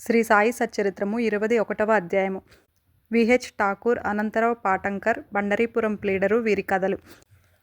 శ్రీ సాయి సచ్చరిత్రము 21వ అధ్యాయము. వి.హెచ్. ఠాకూర్, అనంతరావు పాటంకర్, బండరీపురం ప్లీడరు, వీరి కథలు.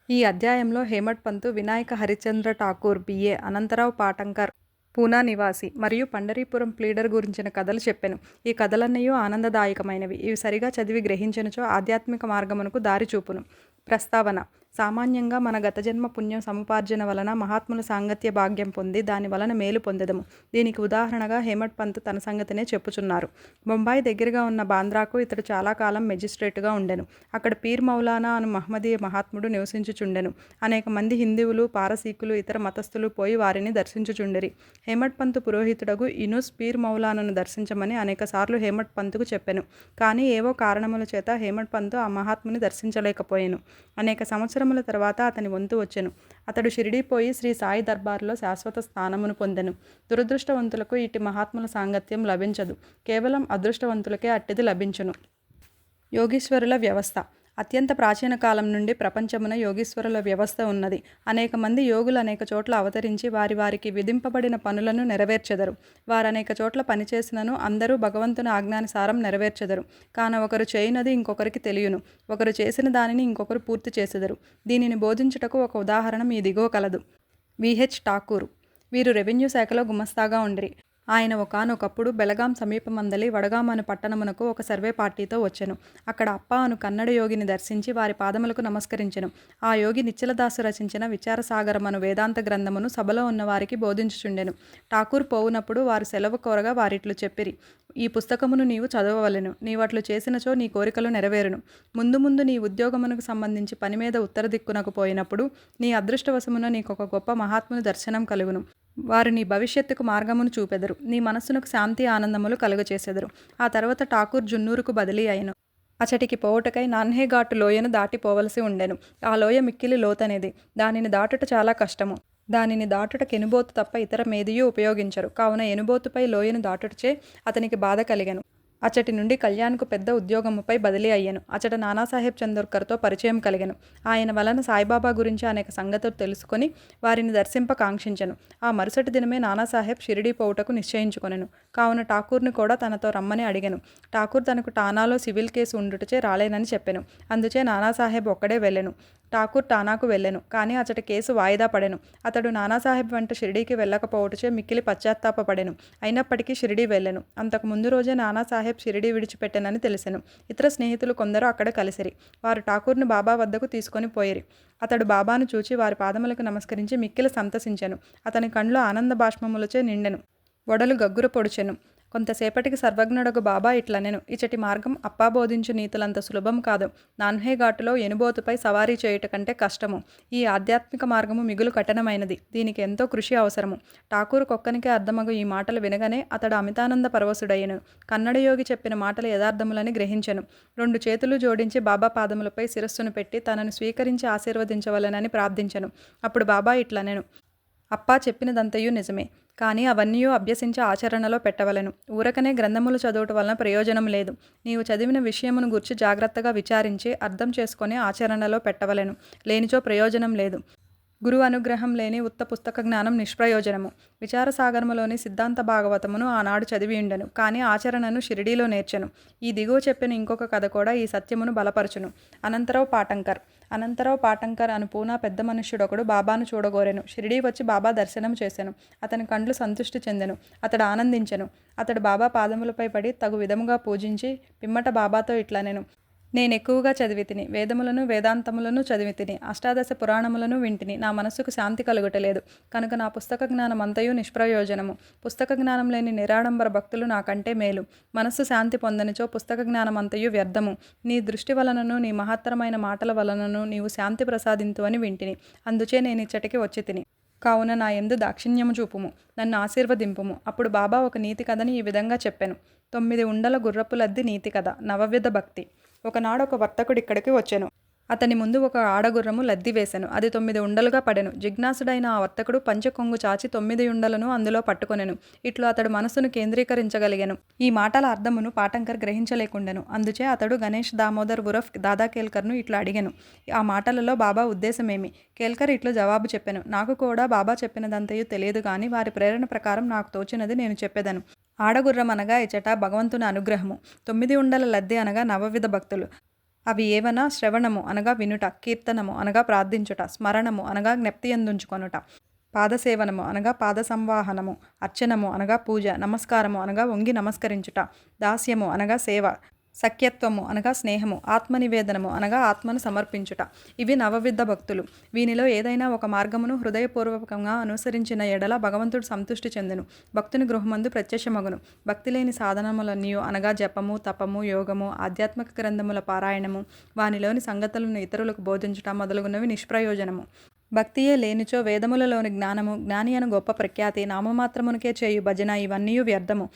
ఈ అధ్యాయంలో హేమడ్ పంతు, వినాయక హరిశ్చంద్ర ఠాకూర్ బి.ఏ., అనంతరావు పాటంకర్ పూనా నివాసి మరియు పండరీపురం ప్లీడర్ గురించిన కథలు చెప్పెను. ఈ కథలన్నయూ ఆనందదాయకమైనవి. ఇవి సరిగా చదివి గ్రహించినచో ఆధ్యాత్మిక మార్గమునకు దారి చూపును. ప్రస్తావన: సామాన్యంగా మన గతజన్మ పుణ్యం సముపార్జన వలన మహాత్ముల సాంగత్య భాగ్యం పొంది దాని వలన మేలు పొందెదము. దీనికి ఉదాహరణగా హేమడ్ పంత్ తన సంగతినే చెప్పుచున్నారు. బొంబాయి దగ్గరగా ఉన్న బాంద్రాకు ఇతడు చాలా కాలం మెజిస్ట్రేటుగా ఉండెను. అక్కడ పీర్ మౌలానా అను మహమ్మదీయ మహాత్ముడు నివసించుచుండెను. అనేక మంది హిందువులు, పారసీకులు, ఇతర మతస్థులు పోయి వారిని దర్శించుచుండిరి. హేమడ్ పంతు పురోహితుడగు ఇనుస్ పీర్ మౌలానాను దర్శించమని అనేకసార్లు హేమడ్ పంతుకు చెప్పెను. కానీ ఏవో కారణముల చేత హేమడ్ పంతు ఆ మహాత్ముని దర్శించలేకపోయెను. అనేక సంవత్సరముల తర్వాత అతని వంతు వచ్చెను. అతడు షిరిడీ పోయి శ్రీ సాయి దర్బారులో శాశ్వత స్థానమును పొందెను. దురదృష్టవంతులకు ఇట్టి మహాత్ముల సాంగత్యం లభించదు. కేవలం అదృష్టవంతులకే అట్టిది లభించును. యోగీశ్వరుల వ్యవస్థ. అత్యంత ప్రాచీన కాలం నుండి ప్రపంచమున యోగీశ్వరుల వ్యవస్థ ఉన్నది. అనేక మంది యోగులు అనేక చోట్ల అవతరించి వారికి విధింపబడిన పనులను నెరవేర్చెదరు. వారనేక చోట్ల పనిచేసినను అందరూ భగవంతుని ఆజ్ఞానుసారం నెరవేర్చెదరు. కాన ఒకరు చేయనది ఇంకొకరికి తెలియను. ఒకరు చేసిన దానిని ఇంకొకరు పూర్తి చేసెదరు. దీనిని బోధించుటకు ఒక ఉదాహరణ మీ దిగువ కలదు. వి.హెచ్. ఠాకూర్. వీరు రెవెన్యూ శాఖలో గుమస్తాగా ఉండిరి. ఆయన ఒకానొకప్పుడు బెళగాం సమీపమందలి వడగాం అను పట్టణమునకు ఒక సర్వే పార్టీతో వచ్చెను. అక్కడ అప్ప అను కన్నడ యోగిని దర్శించి వారి పాదములకు నమస్కరించెను. ఆ యోగి నిశ్చలదాసు రచించిన విచారసాగరమను వేదాంత గ్రంథమును సభలో ఉన్న వారికి బోధించుచుండెను. ఠాకూర్ పోవునప్పుడు వారు సెలవు కోరగా వారిట్లు చెప్పిరి: ఈ పుస్తకమును నీవు చదవవలెను. నీవట్లు చేసినచో నీ కోరికలు నెరవేరును. ముందు ముందు నీ ఉద్యోగమునకు సంబంధించి పని మీద ఉత్తర దిక్కునకు పోయినప్పుడు నీ అదృష్టవశమున నీకొక గొప్ప మహాత్ముని దర్శనం కలుగును. వారు నీ భవిష్యత్తుకు మార్గమును చూపెదరు. నీ మనస్సునకు శాంతి ఆనందములు కలుగచేసెదరు. ఆ తర్వాత ఠాకూర్ జున్నూరుకు బదిలీ అయ్యెను. అచటికి పోవుటకై నాన్హేఘాటు లోయను దాటి పోవలసి ఉండెను. ఆ లోయ మిక్కిలి లోతనేది. దానిని దాటుట చాలా కష్టము. దానిని దాటుట కెనుబోతు తప్ప ఇతర మేదియూ ఉపయోగించరు. కావున ఎనుబోతుపై లోయను దాటుటచే అతనికి బాధ కలిగెను. అచటి నుండి కళ్యాణ్కు పెద్ద ఉద్యోగముపై బదిలీ అయ్యెను. అచట నానాసాహెబ్ చందోర్కర్తో పరిచయం కలిగెను. ఆయన వలన సాయిబాబా గురించి అనేక సంగతులు తెలుసుకొని వారిని దర్శింప కాంక్షించెను. ఆ మరుసటి దినమే నానాసాహెబ్ షిరిడీ పోవుటకు నిశ్చయించుకొనెను. కావున ఠాకూర్ని కూడా తనతో రమ్మని అడిగెను. ఠాకూర్ తనకు టానాలో సివిల్ కేసు ఉండుటచే రాలేనని చెప్పెను. అందుచే నానాసాహెబ్ ఒక్కడే వెళ్ళెను. ఠాకూర్ టానాకు వెళ్ళెను. కానీ అచట కేసు వాయిదా పడెను. అతడు నానాసాహెబ్ వెంట షిరిడీకి వెళ్ళకపోవటచే మిక్కిలి పశ్చాత్తాపపడెను. అయినప్పటికీ షిరిడీ వెళ్ళెను. అంతకు ముందు రోజే నానాసాహెబ్ షిరిడీ విడిచిపెట్టెనని తెలిసెను. ఇతర స్నేహితులు కొందరు అక్కడ కలిసిరి. వారు ఠాకూర్ను బాబా వద్దకు తీసుకొని పోయిరి. అతడు బాబాను చూచి వారి పాదములకు నమస్కరించి మిక్కిలి సంతసించెను. అతని కండ్లు ఆనంద బాష్పములచే నిండెను. ఒడలు గగ్గుర పొడిచెను. కొంతసేపటికి సర్వజ్ఞుడగు బాబా ఇట్లనెను: ఇచటి మార్గం అప్పా బోధించు నీతులంత సులభం కాదు. నాన్హేఘాటులో ఎనుబోతుపై సవారీ చేయుట కంటే కష్టము. ఈ ఆధ్యాత్మిక మార్గము మిగులు కఠినమైనది. దీనికి ఎంతో కృషి అవసరము. ఠాకూర్ కొక్కనికే అర్థమగు ఈ మాటలు వినగానే అతడు అమితానంద పరవశుడయ్యెను. కన్నడ యోగి చెప్పిన మాటలు యథార్థములని గ్రహించెను. 2 చేతులు జోడించి బాబా పాదములపై శిరస్సును పెట్టి తనను స్వీకరించి ఆశీర్వదించవలెనని ప్రార్థించెను. అప్పుడు బాబా ఇట్లనెను: అప్పా చెప్పినదంతయు నిజమే. కానీ అవన్నీయూ అభ్యసించి ఆచరణలో పెట్టవలెను. ఊరకనే గ్రంథములు చదువుట వలన ప్రయోజనం లేదు. నీవు చదివిన విషయమును గూర్చి జాగ్రత్తగా విచారించి అర్థం చేసుకొని ఆచరణలో పెట్టవలెను. లేనిచో ప్రయోజనం లేదు. గురువు అనుగ్రహం లేని ఉత్త పుస్తక జ్ఞానం నిష్ప్రయోజనము. విచారసాగరములోని సిద్ధాంత భాగవతమును ఆనాడు చదివియుండెను. కానీ ఆచరణను షిరిడీలో నేర్చెను. ఈ దిగువ చెప్పిన ఇంకొక కథ కూడా ఈ సత్యమును బలపరచును. అనంతరావు పాటంకర్. అనంతరావు పాటంకర్ అను పూనా పెద్ద మనుష్యుడొకడు బాబాను చూడగోరెను. షిరిడీ వచ్చి బాబా దర్శనం చేసెను. అతని కండ్లు సంతుష్టి చెందెను. అతడు ఆనందించెను. అతడు బాబా పాదములపై పడి తగు విధముగా పూజించి పిమ్మట బాబాతో ఇట్లనెను: నేనెక్కువగా చదివితిని. వేదములను వేదాంతములను చదివితిని. అష్టాదశ పురాణములను వింటిని. నా మనస్సుకు శాంతి కలుగుటలేదు. కనుక నా పుస్తక జ్ఞానం అంతయు నిష్ప్రయోజనము. పుస్తక జ్ఞానం లేని నిరాడంబర భక్తులు నాకంటే మేలు. మనస్సు శాంతి పొందనిచో పుస్తక జ్ఞానం అంతయు వ్యర్థము. నీ దృష్టి వలనను నీ మహత్తరమైన మాటల వలనను నీవు శాంతి ప్రసాదింతు అని వింటిని. అందుచే నేనిచ్చటికి వచ్చి తిని. కావున నా యందు దాక్షిణ్యము చూపుము. నన్ను ఆశీర్వదింపుము. అప్పుడు బాబా ఒక నీతి కథని ఈ విధంగా చెప్పెను. 9 ఉండల గుర్రపు లద్ది నీతి కథ. నవవిధ భక్తి. ఒకనాడు ఒక వర్తకుడు ఇక్కడికి వచ్చెను. అతని ముందు ఒక ఆడగుర్రము లద్ది వేసెను. అది 9 ఉండలుగా పడెను. జిజ్ఞాసుడైన ఆ వర్తకుడు పంచెకొంగు చాచి 9 ఉండలను అందులో పట్టుకొనెను. ఇట్లు అతడు మనస్సును కేంద్రీకరించగలిగెను. ఈ మాటల అర్థమును పాటంకర్ గ్రహించలేకుండెను. అందుచే అతడు గణేష్ దామోదర్ ఉరఫ్ దాదా కేల్కర్ను ఇట్లా అడిగెను: ఆ మాటలలో బాబా ఉద్దేశమేమి? కేల్కర్ ఇట్లు జవాబు చెప్పెను: నాకు కూడా బాబా చెప్పినదంతయు తెలియదు గాని వారి ప్రేరణ ప్రకారం నాకు తోచినది నేను చెప్పెదను. ఆడగుర్రం అనగా ఇచట భగవంతుని అనుగ్రహము. 9 ఉండల లద్దె అనగా నవవిధ భక్తులు. అవి ఏవనా శ్రవణము అనగా వినుట, కీర్తనము అనగా ప్రార్థించుట, స్మరణము అనగా జ్ఞప్తియందుంచుకొనుట, పాదసేవనము అనగా పాద సంవాహనము, అర్చనము అనగా పూజ, నమస్కారము అనగా వంగి నమస్కరించుట, దాస్యము అనగా సేవ, సఖ్యత్వము అనగా స్నేహము, ఆత్మనివేదనము అనగా ఆత్మను సమర్పించుట. ఇవి నవవిధ భక్తులు. వీనిలో ఏదైనా ఒక మార్గమును హృదయపూర్వకంగా అనుసరించిన ఎడల భగవంతుడు సంతుష్టి చెందును. భక్తుని గృహమందు ప్రత్యక్షమగును. భక్తి లేని సాధనములన్నీ అనగా జపము, తపము, యోగము, ఆధ్యాత్మిక గ్రంథముల పారాయణము, వానిలోని సంగతులను ఇతరులకు బోధించుట మొదలగునవి నిష్ప్రయోజనము. భక్తియే లేనిచో వేదములలోని జ్ఞానము, జ్ఞాని అను గొప్ప ప్రఖ్యాతి, నామమాత్రమునకే చేయు భజన ఇవన్నీ వ్యర్థము.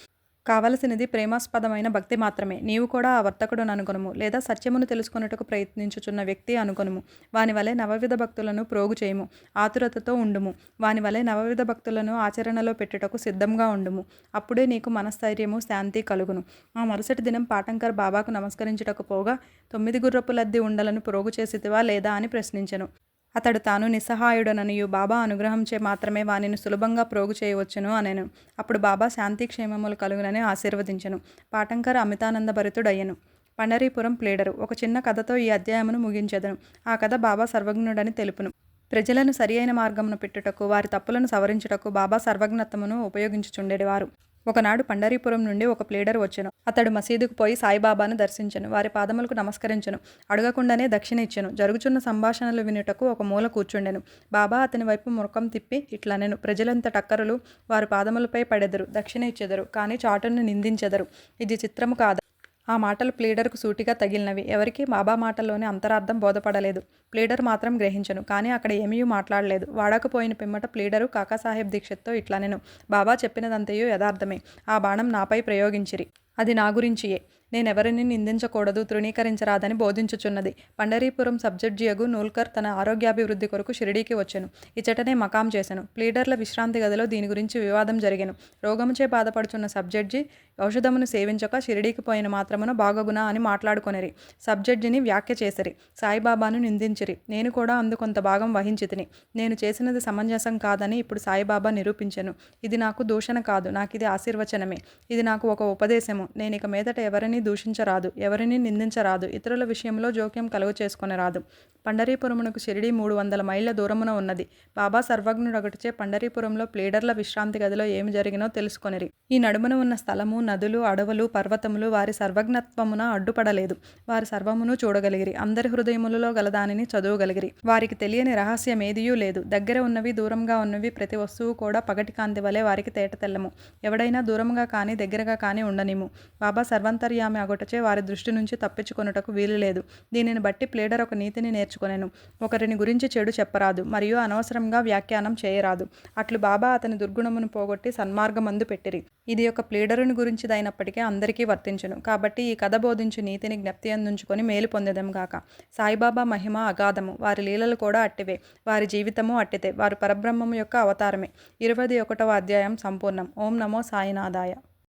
కావలసినది ప్రేమాస్పదమైన భక్తి మాత్రమే. నీవు కూడా ఆ వర్తకుడు అనుకొనుము, లేదా సత్యమును తెలుసుకొనుటకు ప్రయత్నించుచున్న వ్యక్తి అనుకొనుము. వాని వలె నవవిధ భక్తులను ప్రోగు చేయుము, ఆతురతతో ఉండుము. వాని వలె నవవిధ భక్తులను ఆచరణలో పెట్టుటకు సిద్ధంగా ఉండుము. అప్పుడే నీకు మనస్థైర్యము, శాంతి కలుగును. ఆ మరుసటి దినం పాటంకర్ బాబాకు నమస్కరించుటకు పోగా 9 గుర్రపు లద్ది ఉండలను ప్రోగు చేసితివా లేదా అని ప్రశ్నించెను. అతడు తాను నిస్సహాయుడననియు బాబా అనుగ్రహంచే మాత్రమే వానిని సులభంగా ప్రోగు చేయవచ్చును అనెను. అప్పుడు బాబా శాంతి క్షేమములు కలుగునని ఆశీర్వదించెను. పాటంకర్ అమితానందభరితుడయ్యెను. పండరీపురం ప్లీడరు. ఒక చిన్న కథతో ఈ అధ్యాయమును ముగించెదను. ఆ కథ బాబా సర్వజ్ఞుడని తెలుపును. ప్రజలను సరి అయిన మార్గమును పెట్టుటకు, వారి తప్పులను సవరించుటకు బాబా సర్వజ్ఞత్వమును ఉపయోగించుచుండెడివారు. ఒకనాడు పండరీపురం నుండి ఒక ప్లీడర్ వచ్చెను. అతడు మసీదుకు పోయి సాయిబాబాను దర్శించెను. వారి పాదములకు నమస్కరించెను. అడగకుండానే దక్షిణ ఇచ్చెను. జరుగుచున్న సంభాషణలు వినుటకు ఒక మూల కూర్చుండెను. బాబా అతని వైపు ముఖం తిప్పి ఇట్లనెను: ప్రజలంత టక్కరులు వారి పాదములపై పడెదరు, దక్షిణ ఇచ్చెదరు, కానీ చాటును నిందించెదరు. ఇది చిత్రము కాదా? ఆ మాటలు ప్లీడర్కు సూటిగా తగిలినవి. ఎవరికి బాబా మాటల్లోని అంతరార్థం బోధపడలేదు. ప్లీడర్ మాత్రం గ్రహించెను. కానీ అక్కడ ఏమీ మాట్లాడలేదు. వాడకపోయిన పిమ్మట ప్లీడరు కాకాసాహెబ్ దీక్షిత్తో ఇట్లనెను: బాబా చెప్పినదంతయు యథార్థమే. ఆ బాణం నాపై ప్రయోగించిరి. అది నా గురించియే. నేనెవరిని నిందించకూడదు, తృణీకరించరాదని బోధించుచున్నది. పండరీపురం సబ్జడ్జియగు నూల్కర్ తన ఆరోగ్యాభివృద్ధి కొరకు షిరిడీకి వచ్చెను. ఇచటనే మకాం చేసెను. ప్లీడర్ల విశ్రాంతి గదిలో దీని గురించి వివాదం జరిగెను. రోగముచే బాధపడుచున్న సబ్జడ్జి ఔషధమును సేవించక షిరిడీకి పోయిన మాత్రమున బాగగునా అని మాట్లాడుకొనిరి. సబ్జడ్జిని వ్యాఖ్య చేసిరి. సాయిబాబాను నిందించిరి. నేను కూడా అందు కొంత భాగం వహించితిని. నేను చేసినది సమంజసం కాదని ఇప్పుడు సాయిబాబా నిరూపించెను. ఇది నాకు దూషణ కాదు, నాకిది ఆశీర్వచనమే. ఇది నాకు ఒక ఉపదేశము. నేనిక మీదట ఎవరిని దూషించరాదు, ఎవరిని నిందించరాదు, ఇతరుల విషయంలో జోక్యం కలుగు చేసుకొనరాదు. పండరీపురమునకు షిరిడీ 300 మైళ్ళ దూరమున ఉన్నది. బాబా సర్వజ్ఞుడొకటిచే పండరీపురంలో ప్లీడర్ల విశ్రాంతి గదిలో ఏమి జరిగినో తెలుసుకొనిరి. ఈ నడుమున ఉన్న స్థలము, నదులు, అడవులు, పర్వతములు వారి సర్వజ్ఞత్వమున అడ్డుపడలేదు. వారి సర్వమును చూడగలిగిరి. అందరి హృదయములలో గల దానిని చదువగలిగిరి. వారికి తెలియని రహస్యమేదియూ లేదు. దగ్గర ఉన్నవి, దూరంగా ఉన్నవి, ప్రతి వస్తువు కూడా పగటి కాంతి వలె వారికి తేటతెల్లము. ఎవడైనా దూరంగా కానీ దగ్గరగా కానీ ఉండనిము. బాబా సర్వంతర్యామి అగుటచే వారి దృష్టి నుంచి తప్పించుకొనుటకు వీలు లేదు. దీనిని బట్టి ప్లీడర్ ఒక నీతిని నేర్చుకొనెను: ఒకరిని గురించి చెడు చెప్పరాదు, మరియు అనవసరంగా వ్యాఖ్యానం చేయరాదు. అట్లు బాబా అతని దుర్గుణమును పోగొట్టి సన్మార్గమందు పెట్టిరి. ఇది ఒక ప్లీడరుని గురించిదైనప్పటికీ అందరికీ వర్తించును. కాబట్టి ఈ కథ బోధించు నీతిని జ్ఞప్తి అందుంచుకొని మేలు పొందెదం గాక. సాయిబాబా మహిమ అగాధము, వారి లీలలు కూడా అట్టివే, వారి జీవితము అట్టితే. వారు పరబ్రహ్మము యొక్క అవతారమే. 21వ అధ్యాయం సంపూర్ణం. ఓం నమో సాయినాథాయ.